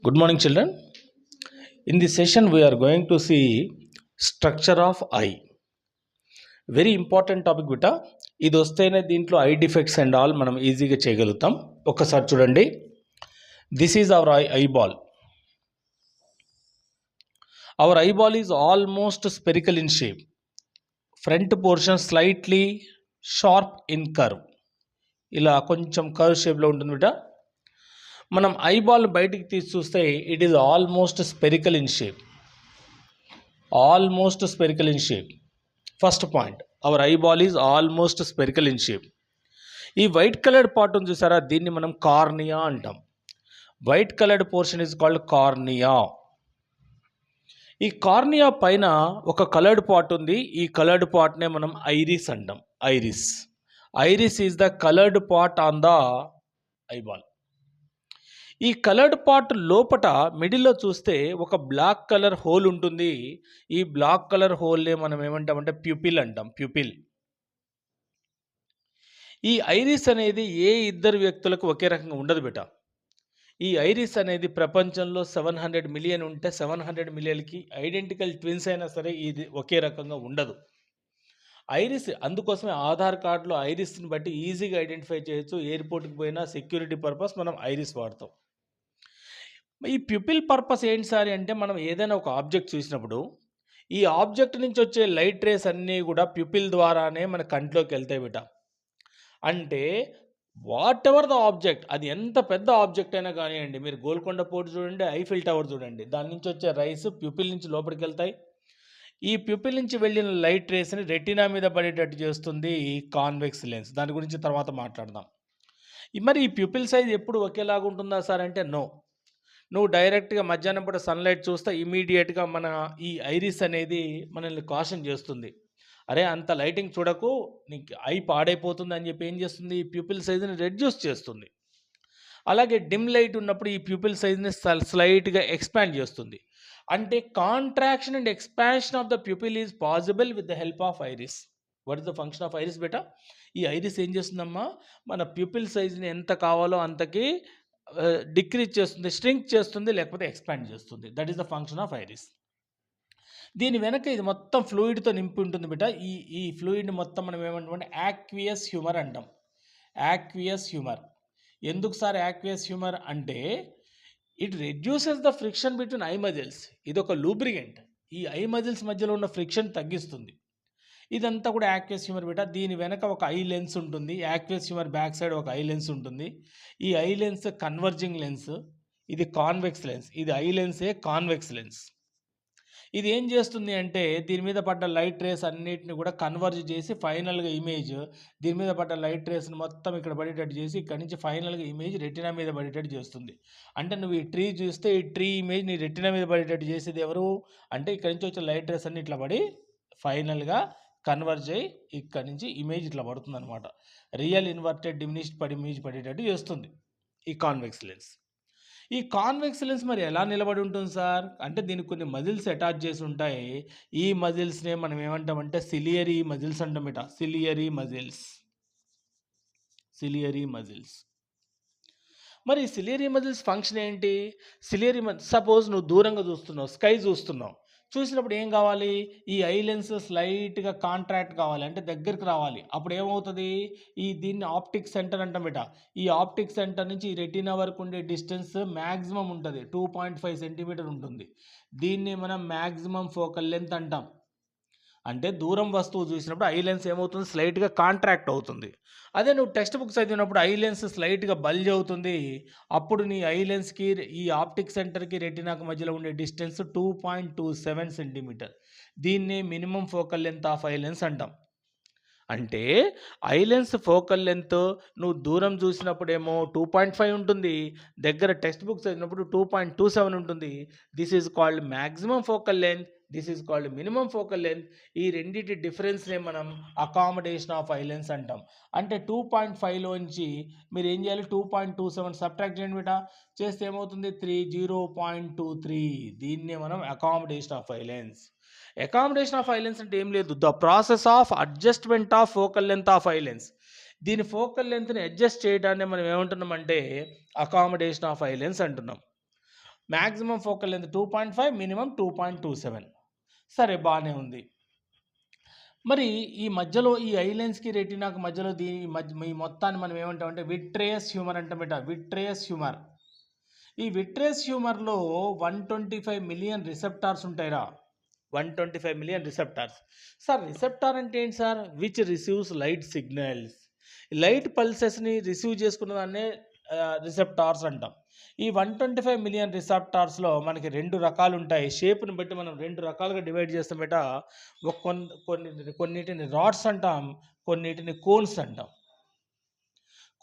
Good morning, children. In this session, we are going to see structure of eye. Very important topic బిట. ఇది వస్తేనే దీంట్లో I defects and all మనం ఈజీగా చేయగలుగుతాం. ఒక్కసారి చూడండి. This is our eyeball. Our eyeball is almost spherical in shape. Front portion slightly sharp in curve. ఇలా కొంచెం కర్వ్ షేప్లో ఉంటుంది బిట. మనం ఐబాల్ బయటికి తీసి చూస్తే it is almost spherical in shape. Almost spherical in shape. First point, our eyeball is almost spherical in shape. ఈ white coloured part ఉంది చూసారా, దీన్ని మనం కార్నియా అంటాం. White coloured portion is called cornea. ఈ కార్నియా పైన ఒక కలర్డ్ పార్ట్ ఉంది. ఈ కలర్డ్ పార్ట్నే మనం ఐరిస్ అంటాం. Iris. Iris is the coloured part on the eyeball. ఈ కలర్డ్ పార్ట్ లోపట మిడిల్లో చూస్తే ఒక బ్లాక్ కలర్ హోల్ ఉంటుంది. ఈ బ్లాక్ కలర్ హోల్నే మనం ఏమంటామంటే ప్యూపిల్ అంటాం. ప్యూపిల్. ఈ ఐరిస్ అనేది ఏ ఇద్దరు వ్యక్తులకు ఒకే రకంగా ఉండదు బిట. ఈ ఐరిస్ అనేది ప్రపంచంలో 700 మిలియన్ ఉంటే 700 మిలియన్కి ఐడెంటికల్ ట్విన్స్ అయినా సరే ఇది ఒకే రకంగా ఉండదు. ఐరిస్, అందుకోసమే ఆధార్ కార్డులో ఐరిస్ని బట్టి ఈజీగా ఐడెంటిఫై చేయొచ్చు. ఎయిర్పోర్ట్కి పోయినా సెక్యూరిటీ పర్పస్ మనం ఐరిస్ వాడతాం. ఈ ప్యూపిల్ పర్పస్ ఏంటి సార్ అంటే, మనం ఏదైనా ఒక ఆబ్జెక్ట్ చూసినప్పుడు ఈ ఆబ్జెక్ట్ నుంచి వచ్చే లైట్ రేస్ అన్నీ కూడా ప్యూపిల్ ద్వారానే మన కంట్లోకి వెళ్తాయి బిట. అంటే వాట్ ఎవర్ ద ఆబ్జెక్ట్, అది ఎంత పెద్ద ఆబ్జెక్ట్ అయినా కానివ్వండి, మీరు గోల్కొండ పోర్ట్ చూడండి, ఐఫిల్ టవర్ చూడండి, దాని నుంచి వచ్చే రైస్ ప్యూపిల్ నుంచి లోపలికి వెళ్తాయి. ఈ ప్యూపిల్ నుంచి వెళ్ళిన లైట్ రేస్ని రెటీనా మీద పడేటట్టు చేస్తుంది కాన్వెక్స్ లెన్స్. దాని గురించి తర్వాత మాట్లాడదాం. మరి ఈ ప్యూపిల్ సైజ్ ఎప్పుడు ఒకేలాగా ఉంటుందా సార్ అంటే నో. నువ్వు డైరెక్ట్గా మధ్యాహ్నం పూట సన్లైట్ చూస్తే ఇమీడియట్గా మన ఈ ఐరిస్ అనేది మనల్ని కాషన్ చేస్తుంది. అరే అంత లైటింగ్ చూడకు, నీకు ఐ పాడైపోతుంది అని చెప్పి ఏం చేస్తుంది, ఈ ప్యూపిల్ సైజ్ని రెడ్యూస్ చేస్తుంది. అలాగే డిమ్ లైట్ ఉన్నప్పుడు ఈ ప్యూపిల్ సైజ్ని స్లైట్గా ఎక్స్పాండ్ చేస్తుంది. అంటే contraction and expansion of the pupil is possible with the help of iris. What is the function of iris బేటా? ఈ ఐరిస్ ఏం చేస్తుందమ్మా, మన ప్యూపిల్ సైజ్ని ఎంత కావాలో అంతకి డిక్రీజ్ చేస్తుంది, స్ట్రింక్ చేస్తుంది, లేకపోతే ఎక్స్పాండ్ చేస్తుంది. That is the function of iris. దీని వెనక ఇది మొత్తం ఫ్లూయిడ్తో నింపి ఉంటుంది బిట. ఈ ఫ్లూయిడ్ని మొత్తం మనం ఏమంటామంటే యాక్వియస్ హ్యూమర్ అంటాం. Aqueous humour. ఎందుకు సార్ యాక్వియస్ హ్యూమర్ అంటే, it reduces the friction between I muscles. ఇది ఒక లూబ్రికెంట్. ఈ ఐ మజిల్స్ మధ్యలో ఉన్న ఫ్రిక్షన్ తగ్గిస్తుంది. ఇదంతా కూడా యాక్వియస్ హ్యూమర్ బిట. దీని వెనక ఒక ఐ లెన్స్ ఉంటుంది. యాక్వియస్ హ్యూమర్ బ్యాక్ సైడ్ ఒక ఐ లెన్స్ ఉంటుంది. ఈ ఐ లెన్స్ కన్వర్జింగ్ లెన్స్. ఇది కాన్వెక్స్ లెన్స్. ఇది ఐ లెన్సే కాన్వెక్స్ లెన్స్. ఇది ఏం చేస్తుంది అంటే, దీని మీద పడ్డ లైట్ రేస్ అన్నిటిని కూడా కన్వర్జ్ చేసి ఫైనల్గా ఇమేజ్, దీని మీద పడ్డ లైట్ రేస్ని మొత్తం ఇక్కడ పడేటట్టు చేసి ఇక్కడ నుంచి ఫైనల్గా ఇమేజ్ రెటినా మీద పడేటట్టు చేస్తుంది. అంటే నువ్వు ఈ ట్రీ చూస్తే ఈ ట్రీ ఇమేజ్ నీ రెటినా మీద పడేటట్టు చేసేది ఎవరు అంటే, ఇక్కడ నుంచి వచ్చే లైట్ రేస్ అన్ని ఇట్లా పడి ఫైనల్గా కన్వర్జ్ అయ్యి ఇక్కడ నుంచి ఇమేజ్ ఇట్లా పడుతుంది అనమాట. రియల్ ఇన్వర్టెడ్ డిమినిష్డ్ ఇమేజ్ పడేటట్టు చేస్తుంది ఈ కాన్వెక్స్ లెన్స్. ఈ కాన్వెక్స్ లెన్స్ మరి ఎలా నిలబడి ఉంటుంది సార్ అంటే, దీనికి కొన్ని మజిల్స్ అటాచ్ చేసి ఉంటాయి. ఈ మజిల్స్నే మనం ఏమంటామంటే సిలియరీ మజిల్స్ అంటాం ఇట. Ciliary muscles. Ciliary muscles. మరి సిలియరీ మజిల్స్ ఫంక్షన్ ఏంటి? సిలియరీ సపోజ్ నువ్వు దూరంగా చూస్తున్నావు, స్కై చూస్తున్నావు, చూసినప్పుడు ఏం కావాలి, ఈ ఐ లెన్స్ స్లైట్గా కాంట్రాక్ట్ కావాలి, అంటే దగ్గరికి రావాలి. అప్పుడు ఏమవుతుంది, దీన్ని ఆప్టిక్ సెంటర్ అంటాం బిట. ఈ ఆప్టిక్ సెంటర్ నుంచి ఈ రెటీనా వరకు ఉండే డిస్టెన్స్ మ్యాక్సిమం ఉంటుంది, 2.5 సెంటీమీటర్ ఉంటుంది. దీన్ని మనం మ్యాక్సిమం ఫోకల్ లెంత్ అంటాం. అంటే దూరం వస్తువు చూసినప్పుడు ఐ లెన్స్ ఏమవుతుంది, స్లైట్గా కాంట్రాక్ట్ అవుతుంది. అదే నువ్వు టెక్స్ట్ బుక్ చదివినప్పుడు ఐ లెన్స్ స్లైట్గా బల్జ్ అవుతుంది. అప్పుడు నీ ఐ లెన్స్కి ఈ ఆప్టిక్ సెంటర్కి రెటినాకు మధ్యలో ఉండే డిస్టెన్స్ 2.27 సెంటీమీటర్. దీన్ని minimum focal length of eye lens అంటాం. అంటే ఐ లెన్స్ ఫోకల్ లెంత్ నువ్వు దూరం చూసినప్పుడేమో 2.5 ఉంటుంది, దగ్గర టెక్స్ట్ బుక్ చదివినప్పుడు 2.27 ఉంటుంది. This is called maximum focal length, this is called minimum focal length. ఈ రెండింటి డిఫరెన్స్నే మనం అకామిడేషన్ ఆఫ్ ఐ లెన్స్ అంటాం. అంటే 2.5లోంచి మీరు ఏం చేయాలి, 2.27 సబ్ట్రాక్ట్ చేయండి బిట. చేస్తే ఏమవుతుంది, 0.23. దీన్నే మనం accommodation of eye lens. Accommodation of eye lens అంటే ఏం లేదు, the process of adjustment of focal length of eye lens. దీని ఫోకల్ లెంత్ని అడ్జస్ట్ చేయడాన్ని మనం ఏమంటున్నామంటే అకామిడేషన్ ఆఫ్ ఐ లెన్స్ అంటున్నాం. Maximum focal length 2.5, minimum 2.27. సరే బాగానే ఉంది. మరి ఈ మధ్యలో ఈ ఐలెన్స్కి రెటీనాకి మధ్యలో ఈ మొత్తాన్ని మనం ఏమంటామంటే విట్రియస్ హ్యూమర్ అంటామట. Vitreous humour. ఈ విట్రియస్ హ్యూమర్లో 125 మిలియన్ రిసెప్టార్స్ ఉంటాయిరా. 125 మిలియన్ రిసెప్టార్స్. సార్ రిసెప్టార్ అంటే ఏంటి sir? Which receives light signals. Light పల్సెస్ని రిసీవ్ చేసుకున్న దాన్నే రిసెప్టార్స్ అంటాం. ఈ 125 మిలియన్ రిసెప్టార్స్లో మనకి 2 రకాలు ఉంటాయి. షేప్ని బట్టి మనం 2 రకాలుగా డివైడ్ చేస్తాం బేట. కొన్నిటిని రాడ్స్ అంటాం, కొన్నిటిని కోన్స్ అంటాం.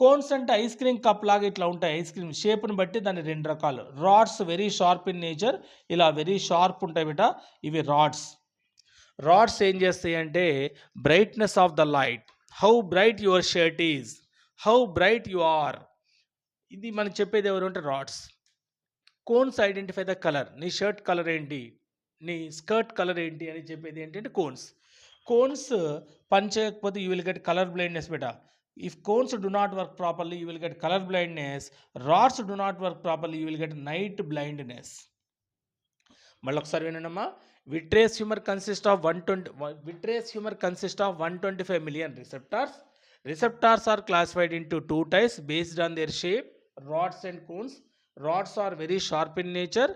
కోన్స్ అంటే ఐస్ క్రీమ్ కప్ లాగా ఇట్లా ఉంటాయి. ఐస్ క్రీమ్ షేప్ని బట్టి దాన్ని 2 రకాలు. Rods very sharp in nature, ఇలా వెరీ షార్ప్ ఉంటాయి బిట. ఇవి రాడ్స్. రాడ్స్ ఏం చేస్తాయి అంటే brightness of the light, how bright your shirt is, how bright you are, ఇది మనకు చెప్పేది ఎవరు అంటే rods. Cones identify the colour, నీ షర్ట్ కలర్ ఏంటి, నీ స్కర్ట్ కలర్ ఏంటి అని చెప్పేది ఏంటంటే కోన్స్. కోన్స్ పని చేయకపోతే you will get colour blindness బేట. If cones do not work properly, you will get color blindness. Rods do not work properly, you will get night blindness. మళ్ళీ ఒకసారి వినండమ్మా. Vitreous humour consist of 125 million receptors. Receptors are classified into 2 types based on their shape, rods and cones. Rods are very sharp in nature.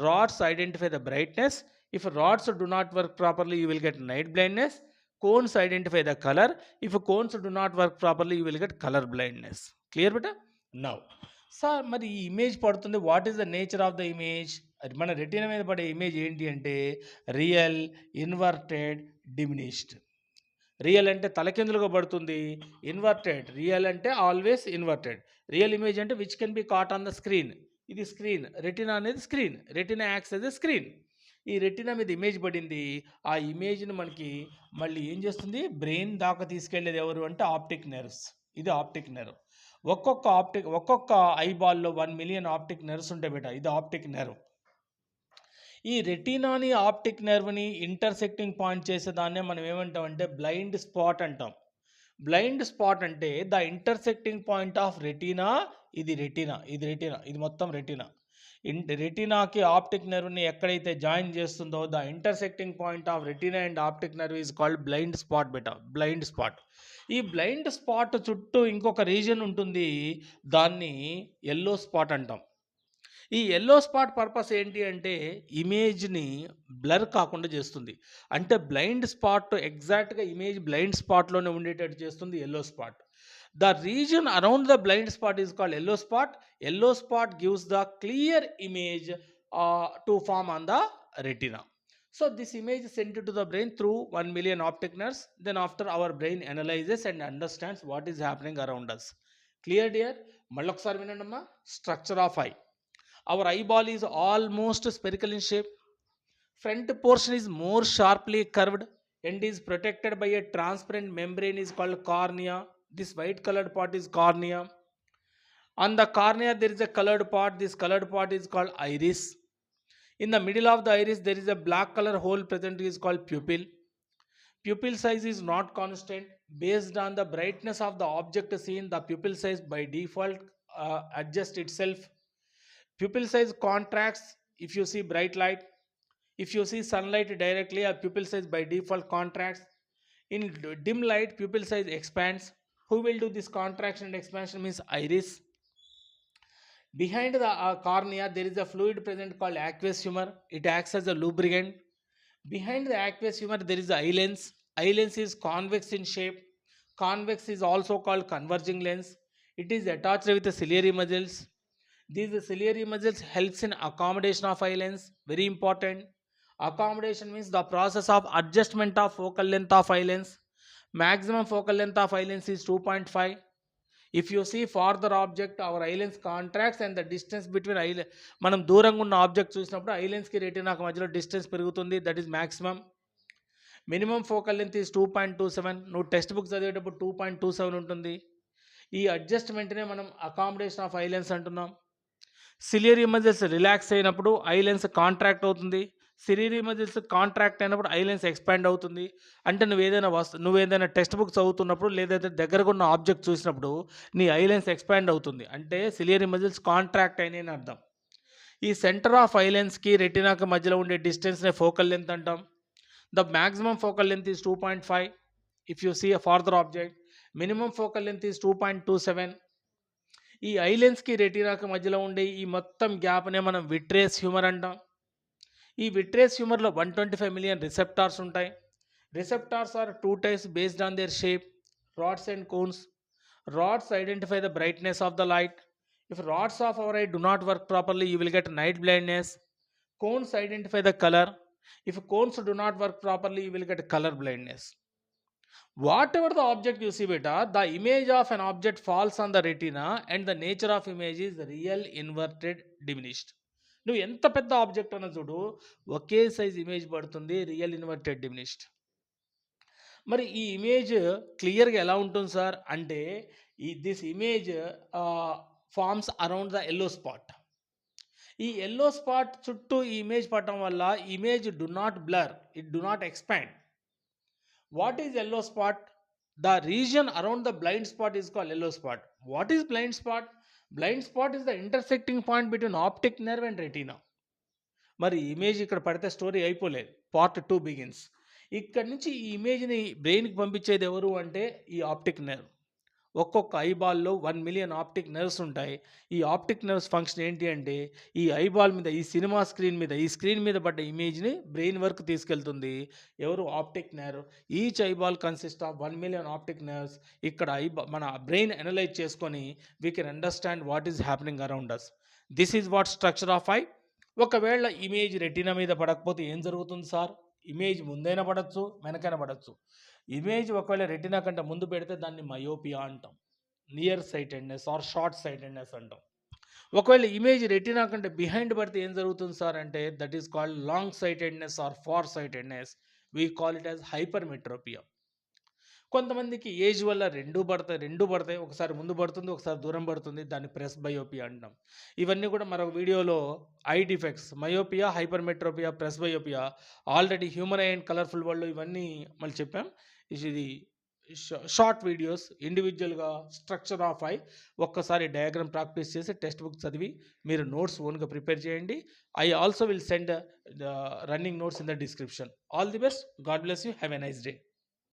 Rods identify the brightness. If rods do not work properly, you will get night blindness. Cones identify the color. If cones do not work properly, you will get color blindness. Clear beta? Now, sir, మరి ఈ image పడుతుంది. What is the nature of the image? మన retina మీద పడే image ఏంటి అంటే real, inverted, diminished. Real అంటే తలకిందులుగా పడుతుంది, ఇన్వర్టెడ్. రియల్ అంటే ఆల్వేస్ ఇన్వర్టెడ్. రియల్ ఇమేజ్ అంటే which can be caught on the screen. ఇది స్క్రీన్, రెటీనా అనేది screen, retina acts as a screen. ఈ రెటీనా మీద ఇమేజ్ పడింది. ఆ ఇమేజ్ని మనకి మళ్ళీ ఏం చేస్తుంది, బ్రెయిన్ దాకా తీసుకెళ్లేది ఎవరు అంటే ఆప్టిక్ నెర్వ్స్. ఇది ఆప్టిక్ నెర్వ్. ఒక్కొక్క ఐబాల్లో 1 మిలియన్ ఆప్టిక్ నెర్వ్స్ ఉంటాయి బేట. ఇది ఆప్టిక్ నెర్వ్. ఈ రెటీనాని ఆప్టిక్ నెర్వ్ని ఇంటర్సెక్టింగ్ పాయింట్ చేసేదాన్నే మనం ఏమంటామంటే బ్లైండ్ స్పాట్ అంటాం. బ్లైండ్ స్పాట్ అంటే the intersecting point of retina. ఇది రెటీనా, ఇది రెటీనా, ఇది మొత్తం రెటీనా. రెటీనాకి ఆప్టిక్ నెర్వ్ని ఎక్కడైతే జాయిన్ చేస్తుందో the intersecting point of retina and optic nerve is called blind spot beta. Blind spot. ఈ బ్లైండ్ స్పాట్ చుట్టూ ఇంకొక రీజన్ ఉంటుంది, దాన్ని ఎల్లో స్పాట్ అంటాం. ఈ ఎల్లో స్పాట్ పర్పస్ ఏంటి అంటే ఇమేజ్ని బ్లర్ కాకుండా చేస్తుంది. అంటే బ్లైండ్ స్పాట్ ఎగ్జాక్ట్గా ఇమేజ్ బ్లైండ్ స్పాట్లోనే ఉండేటట్టు చేస్తుంది yellow spot. The region around the blind spot is called yellow spot. Yellow spot gives the clear image to form on the retina. So this image is sent to the brain through 1 million optic nerves. Then after our brain analyzes and understands what is happening around us. Clear dear? Malloksaari vinandamma. Structure of eye. Our eyeball is almost spherical in shape. Front portion is more sharply curved and is protected by a transparent membrane is called cornea. This white colored part is cornea. On the cornea there is a colored part. This colored part is called iris. In the middle of the iris there is a black color hole present, is called pupil. Pupil size is not constant. Based on the brightness of the object seen, the pupil size by default adjusts itself. Pupil size contracts if you see bright light. If you see sunlight directly, a pupil size by default contracts. In dim light, pupil size expands. Who will do this contraction and expansion means iris. Behind the cornea there is a fluid present called aqueous humor. It acts as a lubricant. Behind the aqueous humor there is the eye lens. Eye lens is convex in shape. Convex is also called converging lens. It is attached with the ciliary muscles. These ciliary muscles helps in accommodation of eye lens. Very important. Accommodation means the process of adjustment of focal length of eye lens. Maximum focal length of eye lens is 2.5. If you see farther object, our eye lens contracts and the distance between మనం దూరంగా ఉన్న object చూసినప్పుడు I లెన్స్కి రెటీనాకి మధ్యలో distance పెరుగుతుంది. That is maximum. Minimum focal length is 2.27. నువ్వు text book చదివేటప్పుడు 2.27 ఉంటుంది. ఈ అడ్జస్ట్మెంట్నే మనం అకామిడేషన్ ఆఫ్ ఐ లెన్స్ అంటున్నాం. సిలియరీ మజిల్స్ రిలాక్స్ అయినప్పుడు ఐ లెన్స్ కాంట్రాక్ట్ అవుతుంది. సిలియరీ మజిల్స్ కాంట్రాక్ట్ అయినప్పుడు ఐ లెన్స్ ఎక్స్పాండ్ అవుతుంది. అంటే నువ్వేదైనా టెక్స్ట్ బుక్ చదువుతున్నప్పుడు లేదంటే దగ్గరగా ఉన్న ఆబ్జెక్ట్ చూసినప్పుడు నీ ఐ లెన్స్ ఎక్స్పాండ్ అవుతుంది. అంటే సిలియరీ మజిల్స్ కాంట్రాక్ట్ అయినాయి అని అర్థం. ఈ సెంటర్ ఆఫ్ ఐ లెన్స్కి రెటినాకి మధ్యలో ఉండే డిస్టెన్స్ని ఫోకల్ లెంత్ అంటాం. The maximum focal length is 2.5 if you see a farther object. Minimum focal length is 2.27. ఈ ఐ లెన్స్కి రెటినాకి మధ్యలో ఉండే ఈ మొత్తం గ్యాప్నే మనం విట్రియస్ హ్యూమర్ అంటాం. ఈ విట్రియస్ హ్యూమర్లో 125 మిలియన్ రిసెప్టార్స్ ఉంటాయి. Receptors are two types based on their shape, rods and cones. Rods identify the brightness of the light. If rods of our eye do not work properly, you will get night blindness. Cones identify the color. If cones do not work properly, you will get color blindness. Whatever the object you see, beta, the image of an object falls on the retina and the nature of image is real inverted diminished. నువ్వు ఎంత పెద్ద object అన్న చూడు, ఒకే size image పడుతుంది, real inverted diminished. మరి ఈ image క్లియర్గా ఎలా ఉంటుంది సార్ అంటే, this image forms around the yellow spot. ఈ ఎల్లో స్పాట్ చుట్టూ ఈ ఇమేజ్ పడటం వల్ల image do not blur, it do not expand. What is yellow spot? The region around the blind spot is called yellow spot. What is blind spot? Blind spot is the intersecting point between optic nerve and retina. మరి image ఇక్కడ పడితే story అయిపోలేదు, part 2 begins. ఇక్కడ నుంచి ఈ ఇమేజ్ని బ్రెయిన్కి పంపించేది ఎవరు అంటే ఈ ఆప్టిక్ నర్వ్. ఒక్కొక్క ఐబాల్లో 1 మిలియన్ ఆప్టిక్ నర్వ్స్ ఉంటాయి. ఈ ఆప్టిక్ నర్వ్స్ ఫంక్షన్ ఏంటి అంటే, ఈ ఐబాల్ మీద, ఈ సినిమా స్క్రీన్ మీద, ఈ స్క్రీన్ మీద పడ్డ ఇమేజ్ని బ్రెయిన్ వరకు తీసుకెళ్తుంది ఎవరు? Optic nerve. Each eyeball consist of 1 million optic nerves. ఇక్కడ మన బ్రెయిన్ అనలైజ్ చేసుకొని we can understand what is happening around us. This is what structure of eye. ఒకవేళ ఇమేజ్ రెటీనా మీద పడకపోతే ఏం జరుగుతుంది సార్? ఇమేజ్ ముందైనా పడవచ్చు, వెనకైనా పడవచ్చు. ఇమేజ్ ఒకవేళ రెటీనా కంటే ముందు పెడితే దాన్ని మయోపియా అంటాం, near sightedness or short sightedness అంటాం. ఒకవేళ ఇమేజ్ రెటీనా కంటే బిహైండ్ పడితే ఏం జరుగుతుంది సార్ అంటే, that is called long sightedness or far sightedness. We call it as hypermetropia. కొంతమందికి ఏజ్ వల్ల రెండు పడతాయి, ఒకసారి ముందు పడుతుంది, ఒకసారి దూరం పడుతుంది, దాన్ని ప్రెస్ బయోపియా అంటాం. ఇవన్నీ కూడా మరొక వీడియోలో eye defects, myopia, hypermetropia, presbyopia, already human eye and colourful world ఇవన్నీ మళ్ళీ చెప్పాం. ఇది షార్ట్ వీడియోస్, ఇండివిజువల్గా స్ట్రక్చర్ ఆఫ్ ఐ ఒక్కసారి డయాగ్రామ్ ప్రాక్టీస్ చేసి టెక్స్ట్ బుక్ చదివి మీరు నోట్స్ ఓన్గా ప్రిపేర్ చేయండి. I also will send running notes in the description. All the best. God bless you. Have a nice day.